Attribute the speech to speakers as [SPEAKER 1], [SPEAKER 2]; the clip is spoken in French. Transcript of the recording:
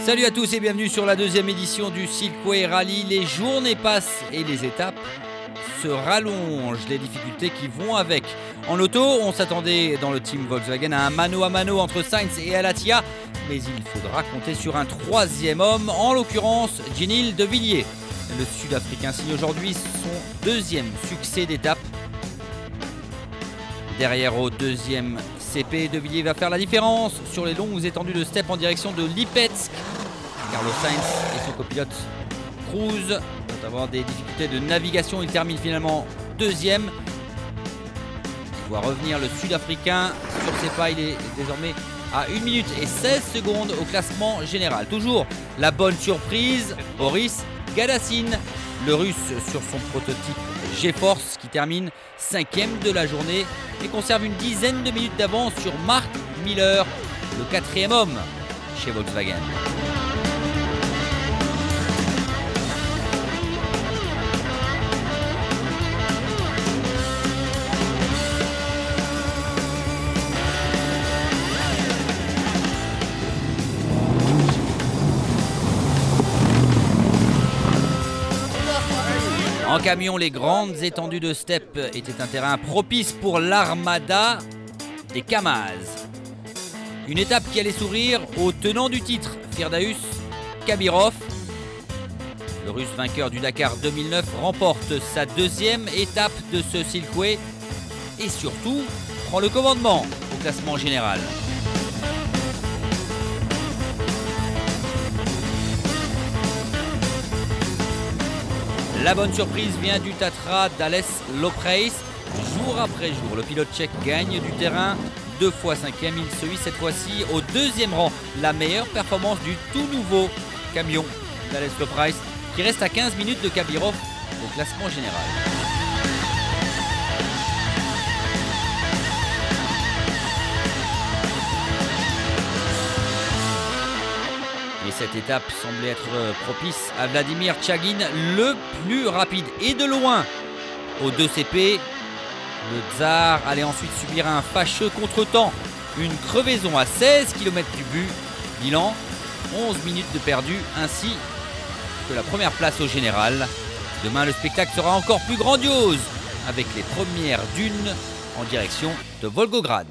[SPEAKER 1] Salut à tous et bienvenue sur la deuxième édition du Silkway Rally. Les journées passent et les étapes se rallongent, les difficultés qui vont avec. En auto, on s'attendait dans le team Volkswagen à un mano à mano entre Sainz et Al Attiyah, mais il faudra compter sur un troisième homme, en l'occurrence Djibril De Villiers. Le Sud-Africain signe aujourd'hui son deuxième succès d'étape. Derrière au deuxième CP, De Villiers va faire la différence sur les longues étendues de steppe en direction de Lipetsk. Carlos Sainz et son copilote Cruz vont avoir des difficultés de navigation. Il termine finalement deuxième. Il voit revenir le Sud-Africain sur ses pas. Il est désormais à 1 minute et 16 secondes au classement général. Toujours la bonne surprise, Boris Gadassin, le Russe sur son prototype GeForce qui termine 5e de la journée et conserve une dizaine de minutes d'avance sur Mark Miller, le 4e homme chez Volkswagen. En camion, les grandes étendues de steppe étaient un terrain propice pour l'armada des Kamaz. Une étape qui allait sourire au tenant du titre, Firdaus Kabirov. Le Russe vainqueur du Dakar 2009 remporte sa deuxième étape de ce Silkway et surtout prend le commandement au classement général. La bonne surprise vient du Tatra d'Alès Lopreis. Jour après jour, le pilote tchèque gagne du terrain. 2 fois 5e, il se hisse cette fois-ci au deuxième rang. La meilleure performance du tout nouveau camion d'Alès Lopreis qui reste à 15 minutes de Kabirov au classement général. Et cette étape semblait être propice à Vladimir Tchagin, le plus rapide. Et de loin, au 2 CP, le Tsar allait ensuite subir un fâcheux contretemps. Une crevaison à 16 km du but. Bilan, 11 minutes de perdu, ainsi que la première place au général. Demain, le spectacle sera encore plus grandiose, avec les premières dunes en direction de Volgograd.